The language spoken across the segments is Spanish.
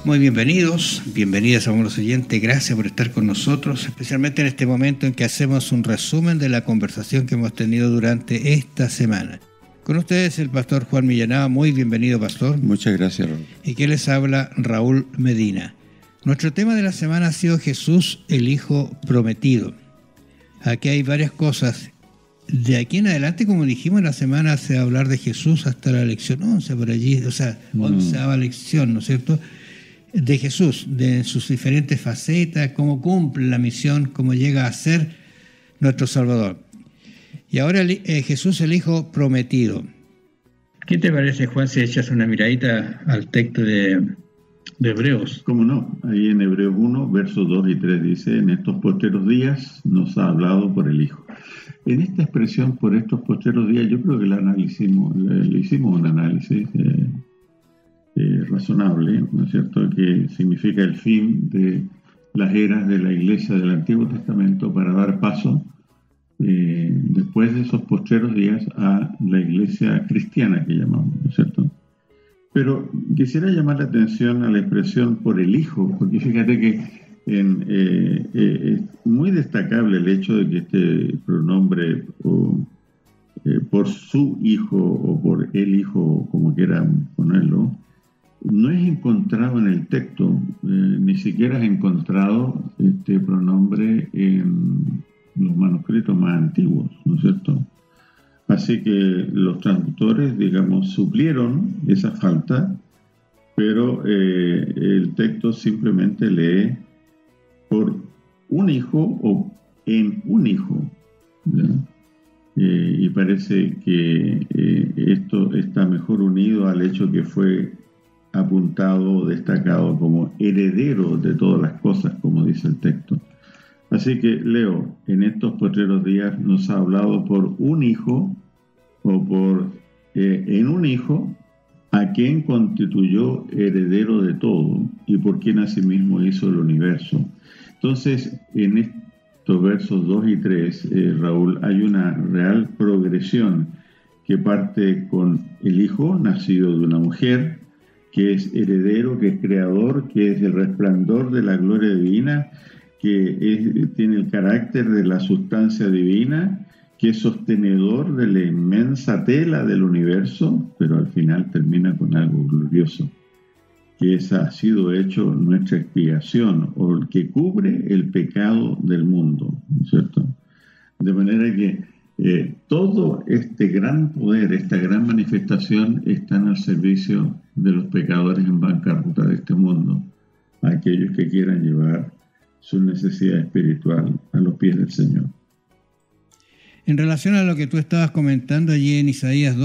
Muy bienvenidas a los oyentes, gracias por estar con nosotros, especialmente en este momento en que hacemos un resumen de la conversación que hemos tenido durante esta semana. Con ustedes el pastor Juan Millanaba. Muy bienvenido, pastor. Muchas gracias, Raúl. Y que les habla Raúl Medina. Nuestro tema de la semana ha sido Jesús, el Hijo Prometido. Aquí hay varias cosas. De aquí en adelante, como dijimos, la semana se va a hablar de Jesús hasta la lección 11, por allí, o sea, 11ª lección, ¿no es cierto?, de Jesús, de sus diferentes facetas, cómo cumple la misión, cómo llega a ser nuestro Salvador. Y ahora Jesús, el Hijo Prometido. ¿Qué te parece, Juan, si echas una miradita al texto de Hebreos? ¿Cómo no? Ahí en Hebreos 1, versos 2 y 3 dice: en estos postreros días nos ha hablado por el Hijo. En esta expresión, por estos postreros días, yo creo que le hicimos un análisis razonable, ¿no es cierto?, que significa el fin de las eras de la Iglesia del Antiguo Testamento para dar paso, después de esos postreros días, a la Iglesia cristiana que llamamos, ¿no es cierto? Pero quisiera llamar la atención a la expresión por el Hijo, porque fíjate que es muy destacable el hecho de que este pronombre por su Hijo o por el Hijo, como quieran ponerlo, no es encontrado en el texto, ni siquiera es encontrado este pronombre en los manuscritos más antiguos, ¿no es cierto? Así que los traductores, digamos, suplieron esa falta, pero el texto simplemente lee por un hijo o en un hijo, y parece que esto está mejor unido al hecho que fue apuntado o destacado como heredero de todas las cosas, como dice el texto. Así que leo: en estos postreros días nos ha hablado por un hijo o en un hijo, a quien constituyó heredero de todo y por quien asimismo hizo el universo. Entonces, en estos versos 2 y 3, Raúl, hay una real progresión que parte con el hijo nacido de una mujer, que es heredero, que es creador, que es el resplandor de la gloria divina, que tiene el carácter de la sustancia divina, que es sostenedor de la inmensa tela del universo, pero al final termina con algo glorioso, que esa ha sido hecho nuestra expiación, o el que cubre el pecado del mundo, ¿no es cierto? De manera que todo este gran poder, esta gran manifestación, están al servicio de los pecadores en bancarrota de este mundo, aquellos que quieran llevar su necesidad espiritual a los pies del Señor. En relación a lo que tú estabas comentando allí en Isaías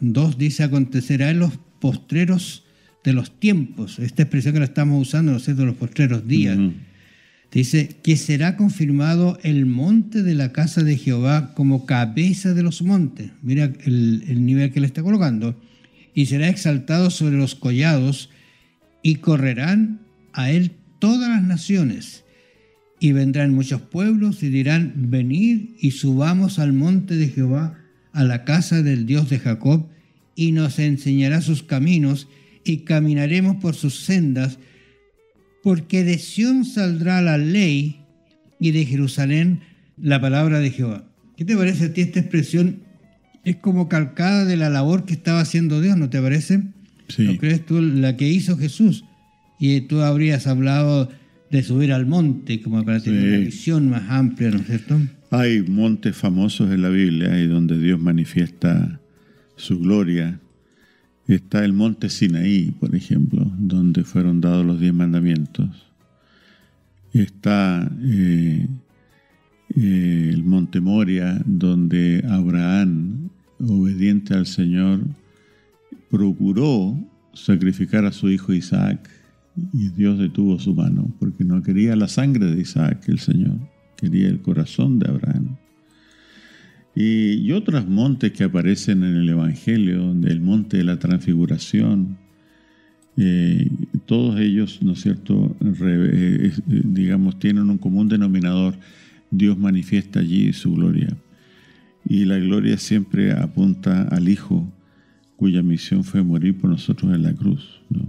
2, dice: acontecerá en los postreros de los tiempos, esta expresión que la estamos usando, ¿no es cierto?, los postreros días. Dice que será confirmado el monte de la casa de Jehová como cabeza de los montes. Mira el nivel que le está colocando. Y será exaltado sobre los collados, y correrán a él todas las naciones. Y vendrán muchos pueblos y dirán: venid y subamos al monte de Jehová, a la casa del Dios de Jacob, y nos enseñará sus caminos, y caminaremos por sus sendas, porque de Sión saldrá la ley, y de Jerusalén la palabra de Jehová. ¿Qué te parece a ti esta expresión? Es como calcada de la labor que estaba haciendo Dios, ¿no te parece? Sí. ¿No crees tú? La que hizo Jesús. Y tú habrías hablado de subir al monte, como para tener una visión más amplia, ¿no es cierto? Hay montes famosos en la Biblia, ahí donde Dios manifiesta su gloria. Está el monte Sinaí, por ejemplo, donde fueron dados los 10 mandamientos. Está el monte Moria, donde Abraham, obediente al Señor, procuró sacrificar a su hijo Isaac, y Dios detuvo su mano, porque no quería la sangre de Isaac, el Señor, quería el corazón de Abraham. Y otros montes que aparecen en el Evangelio, donde el monte de la Transfiguración, todos ellos, ¿no es cierto?, digamos, tienen un común denominador: Dios manifiesta allí su gloria. Y la gloria siempre apunta al Hijo, cuya misión fue morir por nosotros en la cruz, ¿no?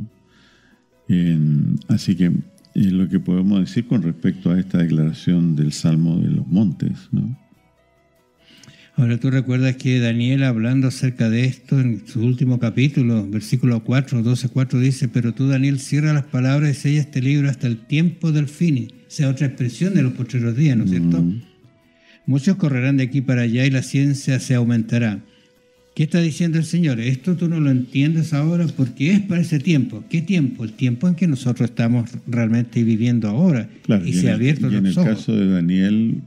Así que lo que podemos decir con respecto a esta declaración del Salmo de los Montes, ¿no? Ahora tú recuerdas que Daniel, hablando acerca de esto en su último capítulo, versículo 4, 12:4, dice: pero tú, Daniel, cierra las palabras y sella este libro hasta el tiempo del fin. Esa otra expresión de los postreros días, ¿no es cierto? Muchos correrán de aquí para allá y la ciencia se aumentará. ¿Qué está diciendo el Señor? Esto tú no lo entiendes ahora porque es para ese tiempo. ¿Qué tiempo? El tiempo en que nosotros estamos realmente viviendo ahora. Claro, y se ha abierto los ojos. En el caso de Daniel,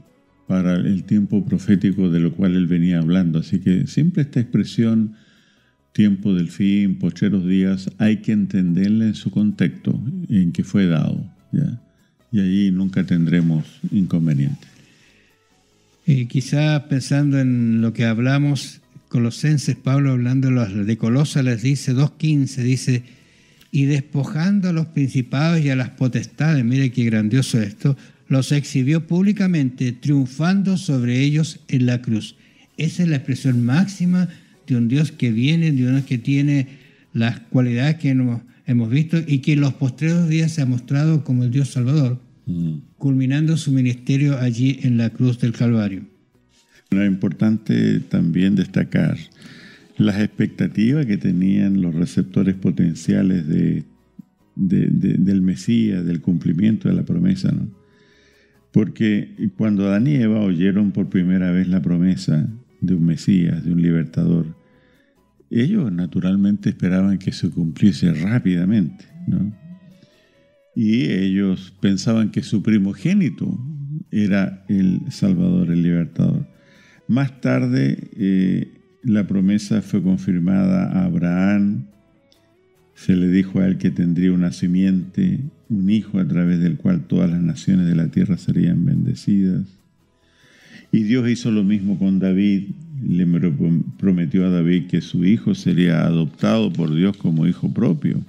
para el tiempo profético de lo cual él venía hablando. Así que siempre esta expresión, tiempo del fin, postreros días, hay que entenderla en su contexto, en que fue dado, ¿ya? Y ahí nunca tendremos inconveniente. Quizá pensando en lo que hablamos, Colosenses, Pablo hablando de Colosas les dice 2:15, dice: y despojando a los principados y a las potestades, mire qué grandioso esto, los exhibió públicamente, triunfando sobre ellos en la cruz. Esa es la expresión máxima de un Dios que viene, de un Dios que tiene las cualidades que hemos visto y que en los postreros días se ha mostrado como el Dios Salvador, culminando su ministerio allí en la cruz del Calvario. Era importante también destacar las expectativas que tenían los receptores potenciales del Mesías, del cumplimiento de la promesa, ¿no? Porque cuando Adán y Eva oyeron por primera vez la promesa de un Mesías, de un libertador, ellos naturalmente esperaban que se cumpliese rápidamente, ¿no? Y ellos pensaban que su primogénito era el Salvador, el libertador. Más tarde, la promesa fue confirmada a Abraham. Se le dijo a él que tendría una simiente, un hijo a través del cual todas las naciones de la tierra serían bendecidas. Y Dios hizo lo mismo con David. Le prometió a David que su hijo sería adoptado por Dios como hijo propio,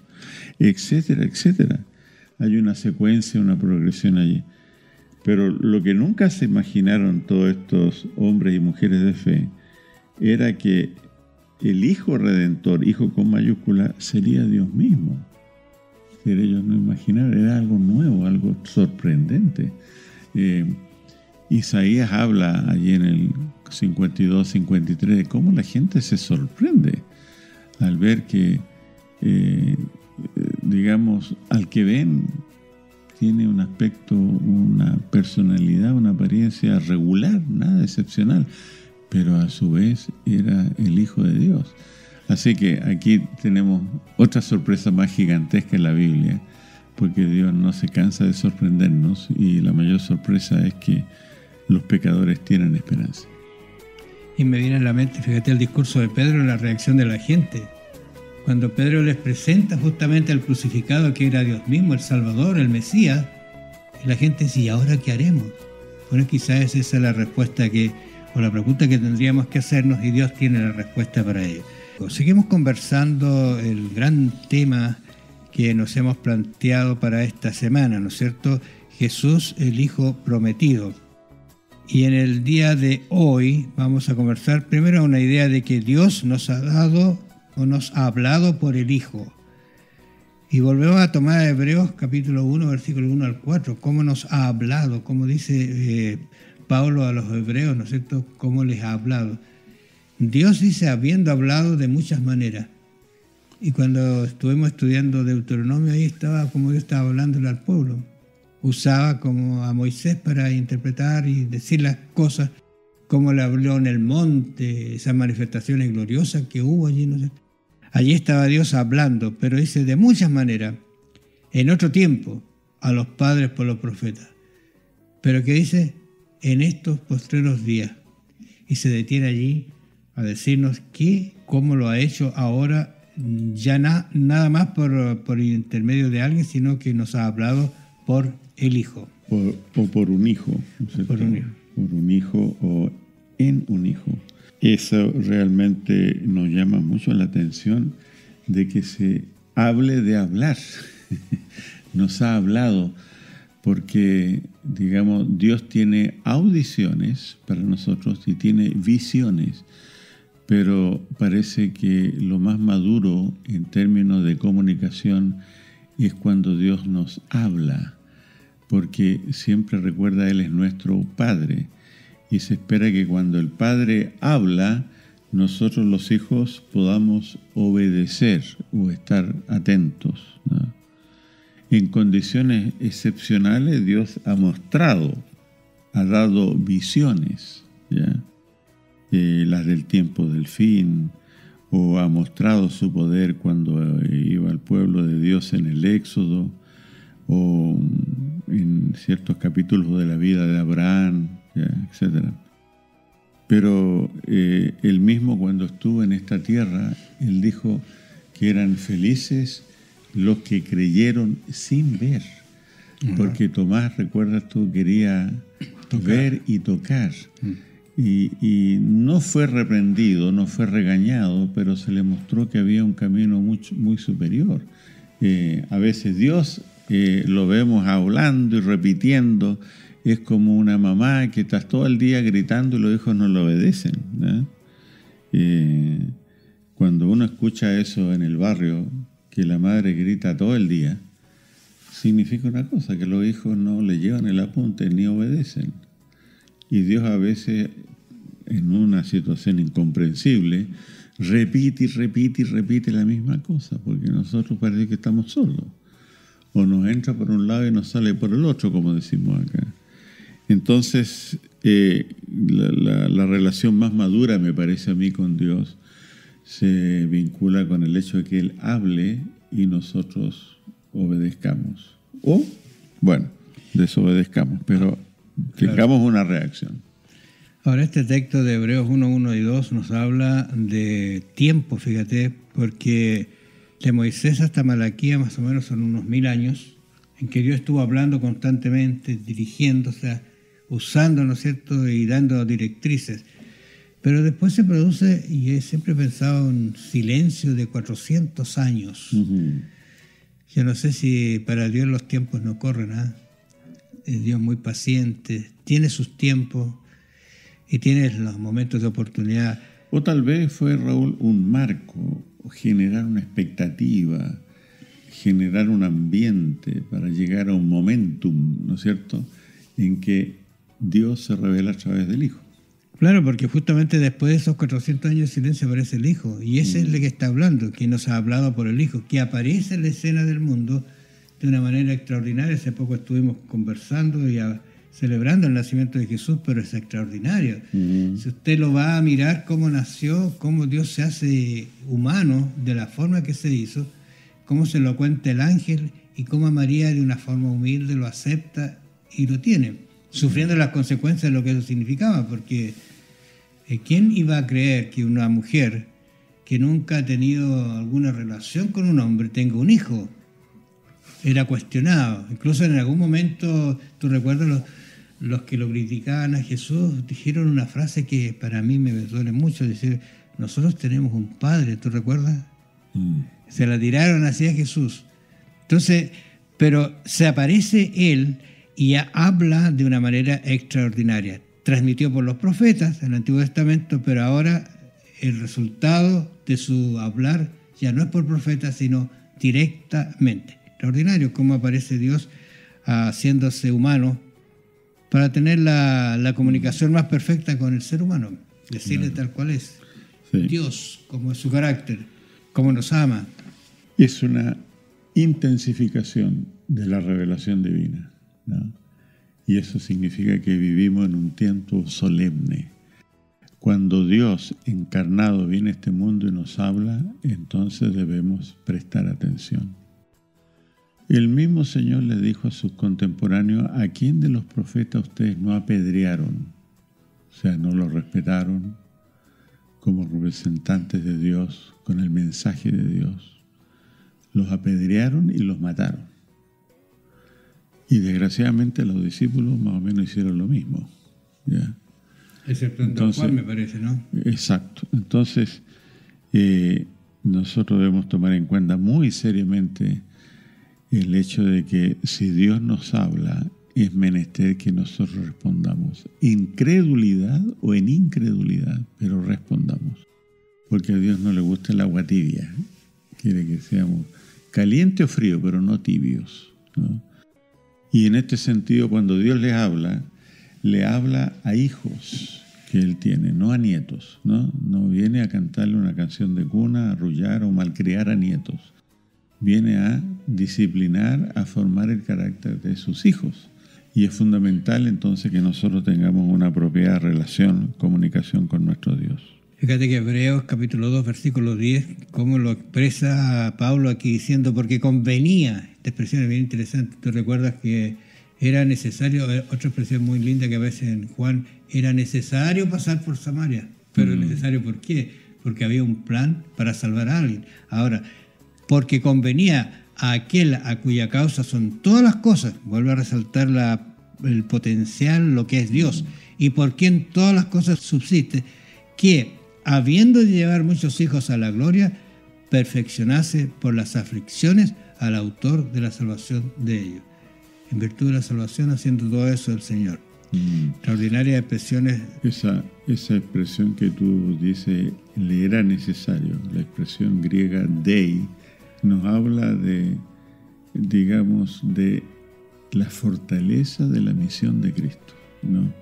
etcétera, etcétera. Hay una secuencia, una progresión allí. Pero lo que nunca se imaginaron todos estos hombres y mujeres de fe era que el Hijo Redentor, Hijo con mayúscula, sería Dios mismo. Pero ellos no imaginaron, era algo nuevo, algo sorprendente. Isaías habla allí en el 52, 53 de cómo la gente se sorprende al ver que, digamos, al que ven tiene un aspecto, una personalidad, una apariencia regular, nada excepcional, pero a su vez era el Hijo de Dios. Así que aquí tenemos otra sorpresa más gigantesca en la Biblia, porque Dios no se cansa de sorprendernos y la mayor sorpresa es que los pecadores tienen esperanza. Y me viene a la mente, fíjate, el discurso de Pedro y la reacción de la gente. Cuando Pedro les presenta justamente al crucificado que era Dios mismo, el Salvador, el Mesías, y la gente dice: ¿y ahora qué haremos? Bueno, quizás esa es la respuesta o la pregunta que tendríamos que hacernos, y Dios tiene la respuesta para ello. Seguimos conversando el gran tema que nos hemos planteado para esta semana, ¿no es cierto? Jesús, el Hijo prometido. Y en el día de hoy vamos a conversar primero una idea de que Dios nos ha dado o nos ha hablado por el Hijo. Y volvemos a tomar Hebreos capítulo 1, versículo 1 al 4, cómo nos ha hablado, como dice Pablo a los hebreos, ¿no es cierto?, cómo les ha hablado. Dios dice, habiendo hablado de muchas maneras. Y cuando estuvimos estudiando Deuteronomio, ahí estaba como Dios estaba hablándole al pueblo. Usaba como a Moisés para interpretar y decir las cosas, como le habló en el monte, esas manifestaciones gloriosas que hubo allí, ¿no sé. Allí estaba Dios hablando, pero dice de muchas maneras, en otro tiempo, a los padres por los profetas. Pero que dice, en estos postreros días. Y se detiene allí a decirnos cómo lo ha hecho ahora, ya nada más por intermedio de alguien, sino que nos ha hablado por el Hijo. O por un hijo, ¿no es cierto? Por un hijo. Por un hijo o en un hijo. Eso realmente nos llama mucho la atención, de que se hable de hablar. Nos ha hablado porque, digamos, Dios tiene audiciones para nosotros y tiene visiones, pero parece que lo más maduro en términos de comunicación es cuando Dios nos habla, porque siempre recuerda, Él es nuestro Padre, y se espera que cuando el Padre habla, nosotros los hijos podamos obedecer o estar atentos, ¿no? En condiciones excepcionales Dios ha mostrado, ha dado visiones, ¿ya? Las del tiempo del fin, o ha mostrado su poder cuando iba al pueblo de Dios en el Éxodo, o en ciertos capítulos de la vida de Abraham, ¿ya? Etc. Pero él mismo, cuando estuvo en esta tierra, él dijo que eran felices los que creyeron sin ver. Porque Tomás, recuerdas tú, quería ver y tocar. Y no fue reprendido, no fue regañado, pero se le mostró que había un camino muy superior. A veces Dios lo vemos hablando y repitiendo. Es como una mamá que está todo el día gritando y los hijos no lo obedecen, ¿no? Cuando uno escucha eso en el barrio, que la madre grita todo el día, significa una cosa, que los hijos no le llevan el apunte ni obedecen. Y Dios a veces, en una situación incomprensible, repite y repite y repite la misma cosa, porque nosotros parece que estamos solos. O nos entra por un lado y nos sale por el otro, como decimos acá. Entonces, la relación más madura, me parece a mí, con Dios, se vincula con el hecho de que Él hable y nosotros obedezcamos. O, bueno, desobedezcamos, pero tengamos una reacción. Ahora, este texto de Hebreos 1, 1 y 2 nos habla de tiempo, fíjate, porque de Moisés hasta Malaquías más o menos son unos 1000 años, en que Dios estuvo hablando constantemente, dirigiéndose, usando, ¿no es cierto?, y dando directrices. Pero después se produce, y he siempre pensado, un silencio de 400 años. Yo no sé si para Dios los tiempos no corren, ¿eh? Es Dios muy paciente, tiene sus tiempos y tiene los momentos de oportunidad. O tal vez fue, Raúl, un marco, generar una expectativa, generar un ambiente para llegar a un momentum, ¿no es cierto?, en que Dios se revela a través del Hijo. Claro, porque justamente después de esos 400 años de silencio aparece el Hijo, y ese es el que está hablando, que nos ha hablado por el Hijo, que aparece en la escena del mundo de una manera extraordinaria. Hace poco estuvimos conversando y celebrando el nacimiento de Jesús, pero es extraordinario. Si usted lo va a mirar cómo nació, cómo Dios se hace humano de la forma que se hizo, cómo se lo cuenta el ángel y cómo María de una forma humilde lo acepta y lo tiene, sufriendo las consecuencias de lo que eso significaba, porque ¿quién iba a creer que una mujer que nunca ha tenido alguna relación con un hombre tenga un hijo? Era cuestionado. Incluso en algún momento, tú recuerdas, los que lo criticaban a Jesús dijeron una frase que para mí me duele mucho, decir, nosotros tenemos un padre, ¿tú recuerdas? Se la tiraron así a Jesús. Entonces, pero se aparece Él y habla de una manera extraordinaria. Transmitió por los profetas en el Antiguo Testamento, pero ahora el resultado de su hablar ya no es por profetas, sino directamente. Extraordinario cómo aparece Dios haciéndose humano para tener la comunicación más perfecta con el ser humano, decirle tal cual es. Sí. Dios, como es su carácter, cómo nos ama. Es una intensificación de la revelación divina, ¿no? Y eso significa que vivimos en un tiempo solemne. Cuando Dios encarnado viene a este mundo y nos habla, entonces debemos prestar atención. El mismo Señor le dijo a sus contemporáneos, ¿a quién de los profetas ustedes no apedrearon? O sea, no lo respetaron como representantes de Dios, con el mensaje de Dios. Los apedrearon y los mataron. Y desgraciadamente los discípulos más o menos hicieron lo mismo, ¿ya? Excepto en Don Juan, me parece, ¿no? Exacto. Entonces, nosotros debemos tomar en cuenta muy seriamente el hecho de que si Dios nos habla, es menester que nosotros respondamos. Incredulidad o en incredulidad, pero respondamos. Porque a Dios no le gusta el agua tibia. Quiere que seamos caliente o frío, pero no tibios, ¿no? Y en este sentido, cuando Dios le habla a hijos que Él tiene, no a nietos, ¿no? No viene a cantarle una canción de cuna, a arrullar o malcriar a nietos. Viene a disciplinar, a formar el carácter de sus hijos. Y es fundamental entonces que nosotros tengamos una apropiada relación, comunicación con nuestro Dios. Fíjate que Hebreos capítulo 2, versículo 10, cómo lo expresa Pablo aquí diciendo, porque convenía, esta expresión es bien interesante, tú recuerdas que era necesario, otra expresión muy linda que a veces en Juan, era necesario pasar por Samaria, pero necesario ¿por qué? Porque había un plan para salvar a alguien. Ahora, porque convenía a aquel a cuya causa son todas las cosas, vuelve a resaltar el potencial, lo que es Dios, y por quien todas las cosas subsisten, que habiendo de llevar muchos hijos a la gloria, perfeccionase por las aflicciones al autor de la salvación de ellos. En virtud de la salvación, haciendo todo eso el Señor. Extraordinarias expresiones. Esa expresión que tú dices, le era necesario, la expresión griega dei, nos habla de la fortaleza de la misión de Cristo, ¿no?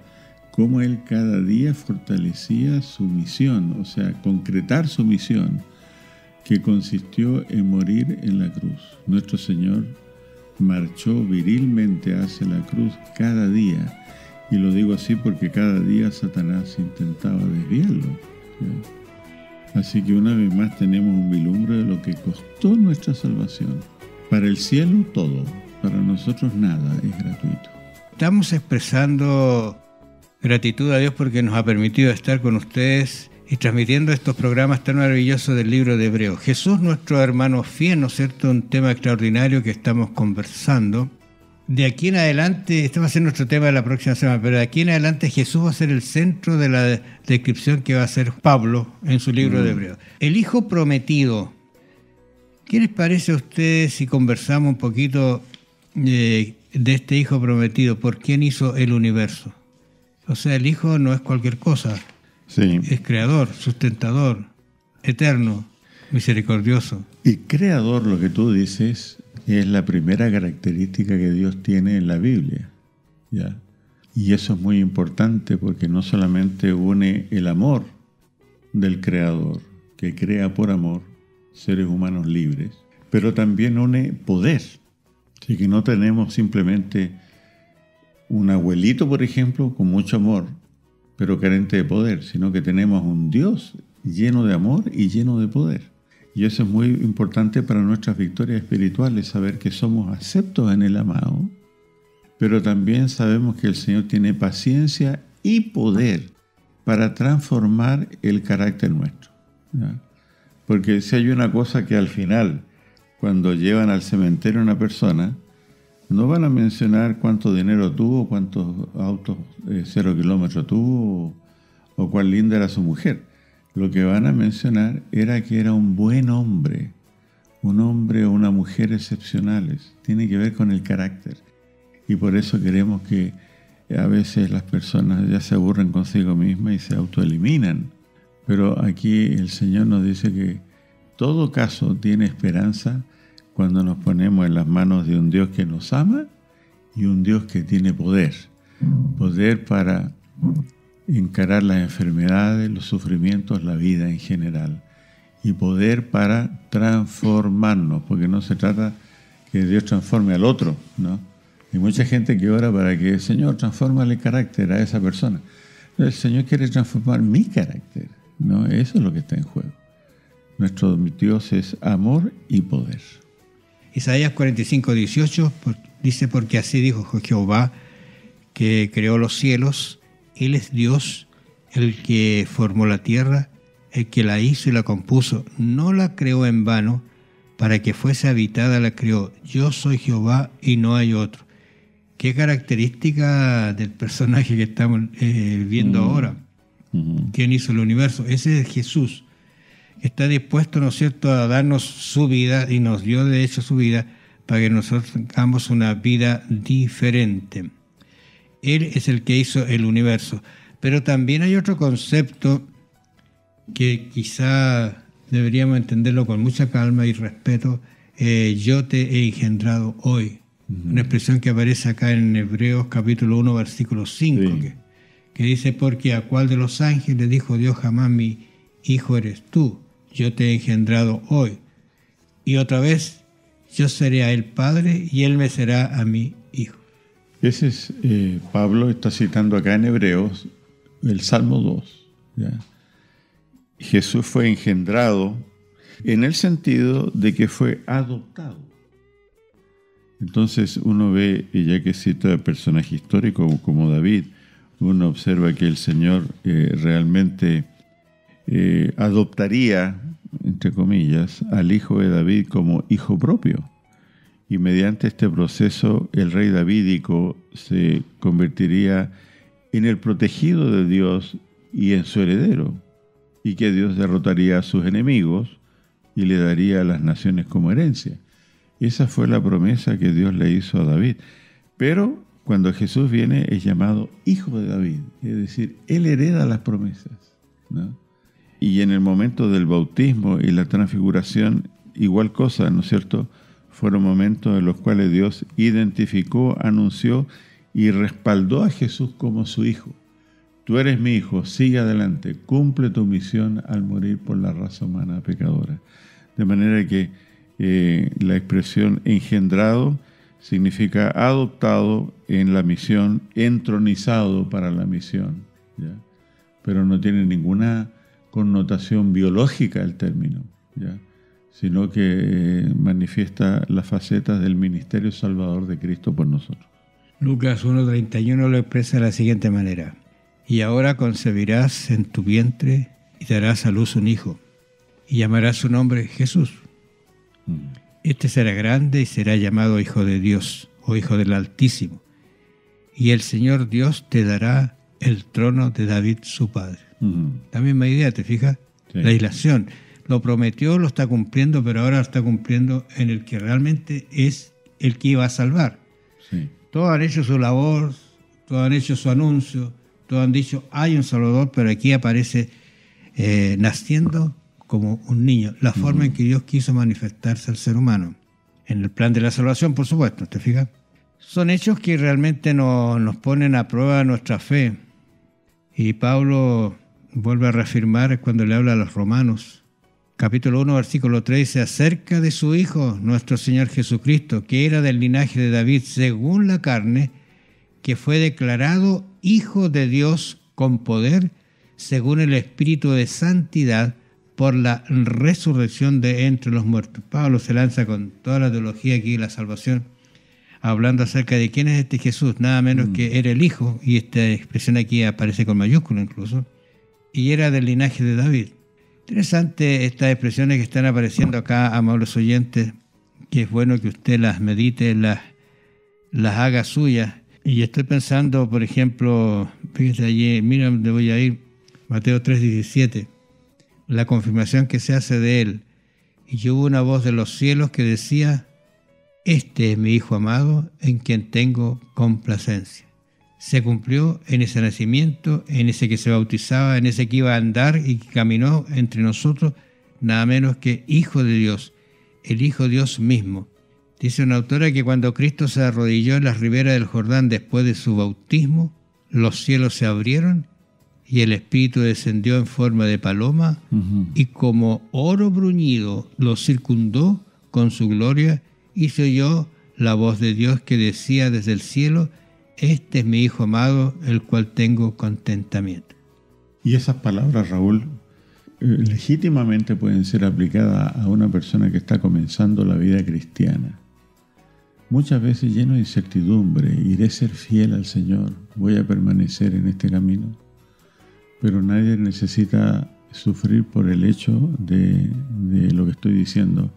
Cómo Él cada día fortalecía su misión, o sea, concretar su misión, que consistió en morir en la cruz. Nuestro Señor marchó virilmente hacia la cruz cada día, y lo digo así porque cada día Satanás intentaba desviarlo, ¿ya? Así que una vez más tenemos un vislumbre de lo que costó nuestra salvación. Para el cielo todo, para nosotros nada es gratuito. Estamos expresando gratitud a Dios porque nos ha permitido estar con ustedes y transmitiendo estos programas tan maravillosos del libro de Hebreos. Jesús, nuestro hermano fiel, ¿no es cierto? Un tema extraordinario que estamos conversando. De aquí en adelante, este va a ser nuestro tema de la próxima semana, pero de aquí en adelante Jesús va a ser el centro de la descripción que va a hacer Pablo en su libro de Hebreos. El Hijo Prometido. ¿Qué les parece a ustedes si conversamos un poquito de este Hijo Prometido? ¿Por quién hizo el universo? O sea, el Hijo no es cualquier cosa. Sí. Es creador, sustentador, eterno, misericordioso. Y creador, lo que tú dices, es la primera característica que Dios tiene en la Biblia, ¿ya? Y eso es muy importante porque no solamente une el amor del Creador, que crea por amor seres humanos libres, pero también une poder. Así que no tenemos simplemente un abuelito, por ejemplo, con mucho amor, pero carente de poder, sino que tenemos un Dios lleno de amor y lleno de poder. Y eso es muy importante para nuestras victorias espirituales, saber que somos aceptos en el amado, pero también sabemos que el Señor tiene paciencia y poder para transformar el carácter nuestro, ¿ya? Porque si hay una cosa que al final, cuando llevan al cementerio a una persona, no van a mencionar cuánto dinero tuvo, cuántos autos 0 kilómetros tuvo o cuán linda era su mujer. Lo que van a mencionar era que era un buen hombre, un hombre o una mujer excepcionales. Tiene que ver con el carácter. Y por eso queremos que a veces las personas ya se aburren consigo mismas y se autoeliminan. Pero aquí el Señor nos dice que todo caso tiene esperanza cuando nos ponemos en las manos de un Dios que nos ama y un Dios que tiene poder. Poder para encarar las enfermedades, los sufrimientos, la vida en general. Y poder para transformarnos, porque no se trata que Dios transforme al otro, ¿no? Hay mucha gente que ora para que el Señor transforme el carácter a esa persona. El Señor quiere transformar mi carácter, ¿no? Eso es lo que está en juego. Nuestro Dios es amor y poder. Isaías 45:18 dice, porque así dijo Jehová, que creó los cielos, Él es Dios, el que formó la tierra, el que la hizo y la compuso, no la creó en vano, para que fuese habitada la creó. Yo soy Jehová y no hay otro. ¿Qué característica del personaje que estamos viendo ahora? ¿Quién hizo el universo? Ese es Jesús. Está dispuesto, ¿no es cierto?, a darnos su vida, y nos dio de hecho su vida, para que nosotros tengamos una vida diferente. Él es el que hizo el universo. Pero también hay otro concepto que quizá deberíamos entenderlo con mucha calma y respeto, yo te he engendrado hoy. Una expresión que aparece acá en Hebreos capítulo 1, versículo 5, Sí. que dice, porque a cuál de los ángeles dijo Dios jamás, mi hijo eres tú, yo te he engendrado hoy. Y otra vez, yo seré a él padre y él me será a mí hijo. Ese es, Pablo está citando acá en Hebreos el Salmo 2. ¿Ya? Jesús fue engendrado en el sentido de que fue adoptado. Entonces uno ve, y ya que cita personajes históricos como David, uno observa que el Señor realmente adoptaría, entre comillas, al hijo de David como hijo propio. Y mediante este proceso el rey davídico se convertiría en el protegido de Dios y en su heredero, y que Dios derrotaría a sus enemigos y le daría a las naciones como herencia. Esa fue la promesa que Dios le hizo a David. Pero cuando Jesús viene es llamado hijo de David, es decir, él hereda las promesas, ¿no? Y en el momento del bautismo y la transfiguración, igual cosa, ¿no es cierto? Fueron momentos en los cuales Dios identificó, anunció y respaldó a Jesús como su hijo. Tú eres mi hijo, sigue adelante, cumple tu misión al morir por la raza humana pecadora. De manera que la expresión engendrado significa adoptado en la misión, entronizado para la misión, ¿ya? Pero no tiene ninguna connotación biológica el término, ¿ya? Sino que manifiesta las facetas del ministerio salvador de Cristo por nosotros. Lucas 1:31 lo expresa de la siguiente manera: y ahora concebirás en tu vientre y darás a luz un hijo, y llamarás su nombre Jesús. Este será grande y será llamado Hijo de Dios o Hijo del Altísimo, y el Señor Dios te dará el trono de David su padre. La misma idea, ¿te fijas? Sí. La aislación. Lo prometió, lo está cumpliendo, pero ahora lo está cumpliendo en el que realmente es el que iba a salvar. Sí. Todos han hecho su labor, todos han hecho su anuncio, todos han dicho, hay un Salvador, pero aquí aparece naciendo como un niño, la forma en que Dios quiso manifestarse al ser humano. En el plan de la salvación, por supuesto, ¿te fijas? Son hechos que realmente nos ponen a prueba nuestra fe. Y Pablo vuelve a reafirmar cuando le habla a los romanos. Capítulo 1, versículo 3 dice, acerca de su Hijo, nuestro Señor Jesucristo, que era del linaje de David según la carne, que fue declarado Hijo de Dios con poder, según el Espíritu de Santidad, por la resurrección de entre los muertos. Pablo se lanza con toda la teología aquí de la salvación, hablando acerca de quién es este Jesús, nada menos que era el Hijo, y esta expresión aquí aparece con mayúscula incluso, y era del linaje de David. Interesante estas expresiones que están apareciendo acá, amables oyentes, que es bueno que usted las medite, las haga suyas. Y estoy pensando, por ejemplo, fíjese allí, mira dónde voy a ir, Mateo 3:17, la confirmación que se hace de él. Y hubo una voz de los cielos que decía, este es mi Hijo amado, en quien tengo complacencia. Se cumplió en ese nacimiento, en ese que se bautizaba, en ese que iba a andar y que caminó entre nosotros, nada menos que Hijo de Dios, el Hijo Dios mismo. Dice una autora que cuando Cristo se arrodilló en las riberas del Jordán después de su bautismo, los cielos se abrieron y el Espíritu descendió en forma de paloma y como oro bruñido lo circundó con su gloria y se oyó la voz de Dios que decía desde el cielo, este es mi Hijo amado, el cual tengo contentamiento. Y esas palabras, Raúl, legítimamente pueden ser aplicadas a una persona que está comenzando la vida cristiana. Muchas veces lleno de incertidumbre, iré a ser fiel al Señor, voy a permanecer en este camino. Pero nadie necesita sufrir por el hecho de lo que estoy diciendo,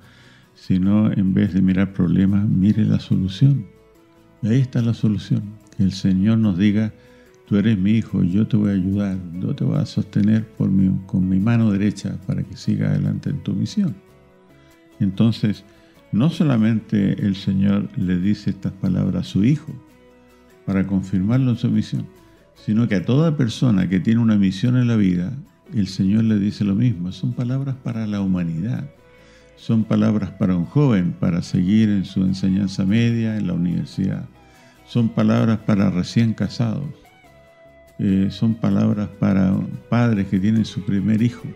sino en vez de mirar problemas, mire la solución. Y ahí está la solución, que el Señor nos diga, tú eres mi hijo, yo te voy a ayudar, yo te voy a sostener con mi mano derecha para que siga adelante en tu misión. Entonces, no solamente el Señor le dice estas palabras a su hijo para confirmarlo en su misión, sino que a toda persona que tiene una misión en la vida, el Señor le dice lo mismo. Son palabras para la humanidad. Son palabras para un joven, para seguir en su enseñanza media, en la universidad. Son palabras para recién casados. Son palabras para padres que tienen su primer hijo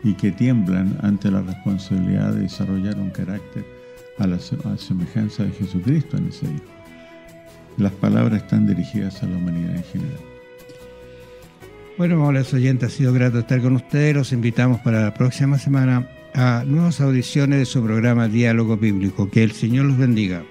y que tiemblan ante la responsabilidad de desarrollar un carácter a la semejanza de Jesucristo en ese hijo. Las palabras están dirigidas a la humanidad en general. Bueno, amables oyentes, ha sido grato estar con ustedes. Los invitamos para la próxima semana a nuevas audiciones de su programa Diálogo Bíblico. Que el Señor los bendiga.